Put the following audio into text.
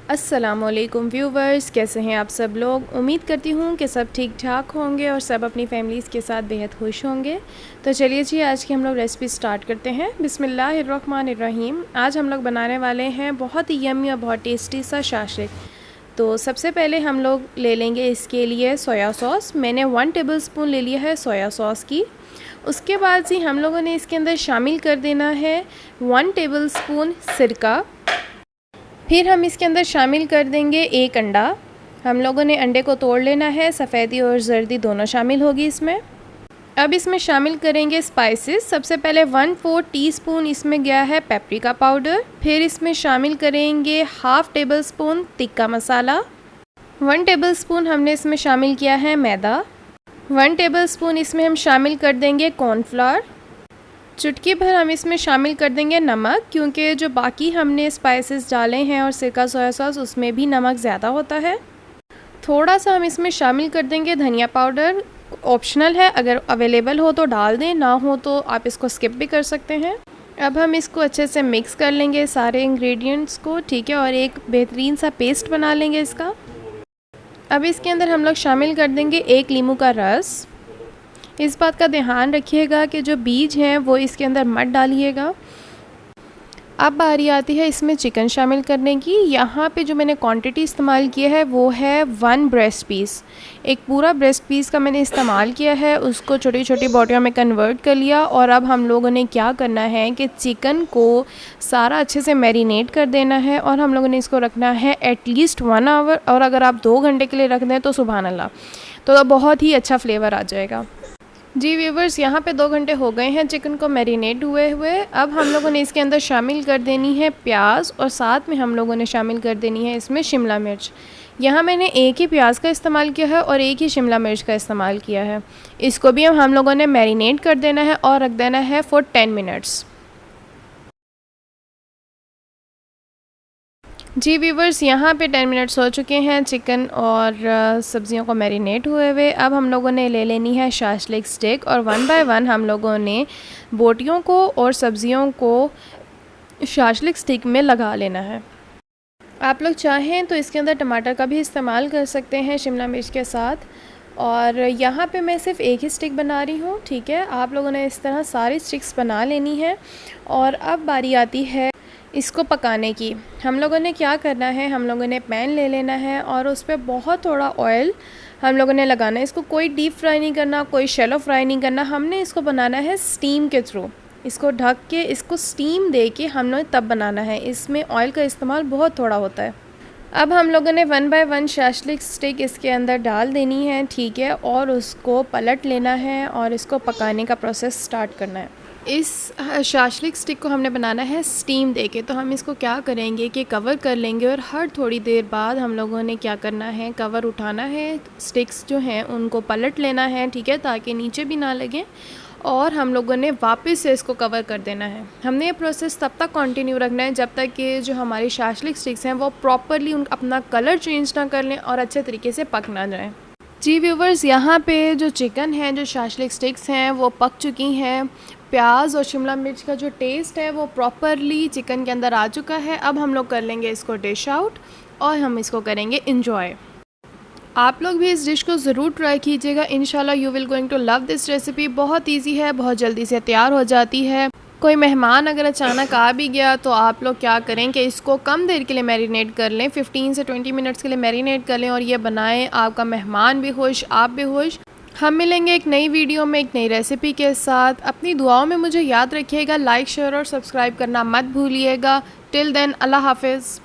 अस्सलामुअलैकुम व्यूवर्स, कैसे हैं आप सब लोग। उम्मीद करती हूँ कि सब ठीक ठाक होंगे और सब अपनी फैमिलीज़ के साथ बेहद खुश होंगे। तो चलिए जी, आज की हम लोग रेसिपी स्टार्ट करते हैं। बिस्मिल्लाहिर्रहमानिर्रहीम। आज हम लोग बनाने वाले हैं बहुत ही यम्मी और बहुत टेस्टी सा शाशिक। तो सबसे पहले हम लोग ले लेंगे इसके लिए सोया सॉस। मैंने 1 टेबलस्पून ले लिया है सोया सॉस की। उसके बाद जी हम लोगों ने इसके अंदर शामिल कर देना है 1 टेबलस्पून सिरका। फिर हम इसके अंदर शामिल कर देंगे 1 अंडा। हम लोगों ने अंडे को तोड़ लेना है, सफ़ेदी और जर्दी दोनों शामिल होगी इसमें। अब इसमें शामिल करेंगे स्पाइसेस। सबसे पहले 1/4 टीस्पून इसमें गया है पेपरिका पाउडर। फिर इसमें शामिल करेंगे 1/2 टेबलस्पून तिक्का मसाला। 1 टेबलस्पून हमने इसमें शामिल किया है मैदा। 1 टेबलस्पून इसमें हम शामिल कर देंगे कॉर्नफ्लावर। चुटकी भर हम इसमें शामिल कर देंगे नमक, क्योंकि जो बाकी हमने स्पाइसेस डाले हैं और सिरका सोया सॉस उसमें भी नमक ज़्यादा होता है। थोड़ा सा हम इसमें शामिल कर देंगे धनिया पाउडर। ऑप्शनल है, अगर अवेलेबल हो तो डाल दें, ना हो तो आप इसको स्किप भी कर सकते हैं। अब हम इसको अच्छे से मिक्स कर लेंगे सारे इंग्रेडिएंट्स को, ठीक है, और एक बेहतरीन सा पेस्ट बना लेंगे इसका। अब इसके अंदर हम लोग शामिल कर देंगे 1 लीमू का रस। इस बात का ध्यान रखिएगा कि जो बीज हैं वो इसके अंदर मत डालिएगा। अब बारी आती है इसमें चिकन शामिल करने की। यहाँ पे जो मैंने क्वांटिटी इस्तेमाल की है वो है 1 ब्रेस्ट पीस। एक पूरा ब्रेस्ट पीस का मैंने इस्तेमाल किया है, उसको छोटी छोटी बोटियों में कन्वर्ट कर लिया। और अब हम लोगों ने क्या करना है कि चिकन को सारा अच्छे से मैरिनेट कर देना है और हम लोगों ने इसको रखना है एटलीस्ट 1 आवर। और अगर आप 2 घंटे के लिए रख दें तो सुभान अल्लाह, तो बहुत ही अच्छा फ्लेवर आ जाएगा। जी व्यूवर्स, यहाँ पे 2 घंटे हो गए हैं चिकन को मैरिनेट हुए हुए। अब हम लोगों ने इसके अंदर शामिल कर देनी है प्याज और साथ में हम लोगों ने शामिल कर देनी है इसमें शिमला मिर्च। यहाँ मैंने एक ही प्याज का इस्तेमाल किया है और एक ही शिमला मिर्च का इस्तेमाल किया है। इसको भी हम लोगों ने मैरिनेट कर देना है और रख देना है फॉर 10 मिनट्स। जी व्यूवर्स, यहाँ पे 10 मिनट्स हो चुके हैं चिकन और सब्ज़ियों को मैरिनेट हुए हुए। अब हम लोगों ने ले लेनी है शाशलिक स्टिक और 1 बाय 1 हम लोगों ने बोटियों को और सब्ज़ियों को शाशलिक स्टिक में लगा लेना है। आप लोग चाहें तो इसके अंदर टमाटर का भी इस्तेमाल कर सकते हैं शिमला मिर्च के साथ। और यहाँ पे मैं सिर्फ़ एक ही स्टिक बना रही हूँ, ठीक है। आप लोगों ने इस तरह सारी स्टिक्स बना लेनी है। और अब बारी आती है इसको पकाने की। हम लोगों ने क्या करना है, हम लोगों ने पैन ले लेना है और उस पर बहुत थोड़ा ऑयल हम लोगों ने लगाना है। इसको कोई डीप फ्राई नहीं करना, कोई शैलो फ्राई नहीं करना। हमने इसको बनाना है स्टीम के थ्रू। इसको ढक के इसको स्टीम दे के हमने तब बनाना है। इसमें ऑयल का इस्तेमाल बहुत थोड़ा होता है। अब हम लोगों ने 1 बाय 1 शाशलिक स्टिक इसके अंदर डाल देनी है, ठीक है, और उसको पलट लेना है और इसको पकाने का प्रोसेस स्टार्ट करना है। इस शाशलिक स्टिक को हमने बनाना है स्टीम देके, तो हम इसको क्या करेंगे कि कवर कर लेंगे और हर थोड़ी देर बाद हम लोगों ने क्या करना है, कवर उठाना है, स्टिक्स जो हैं उनको पलट लेना है, ठीक है, ताकि नीचे भी ना लगें। और हम लोगों ने वापस से इसको कवर कर देना है। हमने ये प्रोसेस तब तक कंटिन्यू रखना है जब तक कि जो हमारी शाशलिक स्टिक्स हैं वो प्रॉपरली अपना कलर चेंज ना कर लें और अच्छे तरीके से पक ना जाएँ। जी व्यूवर्स, यहाँ पे जो चिकन है, जो शाशलिक स्टिक्स हैं वो पक चुकी हैं। प्याज और शिमला मिर्च का जो टेस्ट है वो प्रॉपरली चिकन के अंदर आ चुका है। अब हम लोग कर लेंगे इसको डिश आउट और हम इसको करेंगे इंजॉय। आप लोग भी इस डिश को ज़रूर ट्राई कीजिएगा। इंशाल्लाह you will going to love this recipe. बहुत इजी है, बहुत जल्दी से तैयार हो जाती है। कोई मेहमान अगर अचानक आ भी गया तो आप लोग क्या करें कि इसको कम देर के लिए मैरिनेट कर लें, 15 से 20 मिनट्स के लिए मैरिनेट कर लें और ये बनाएं। आपका मेहमान भी खुश, आप भी खुश। हम मिलेंगे एक नई वीडियो में एक नई रेसिपी के साथ। अपनी दुआओं में मुझे याद रखिएगा। लाइक, शेयर और सब्सक्राइब करना मत भूलिएगा। टिल देन, अल्लाह हाफिज़।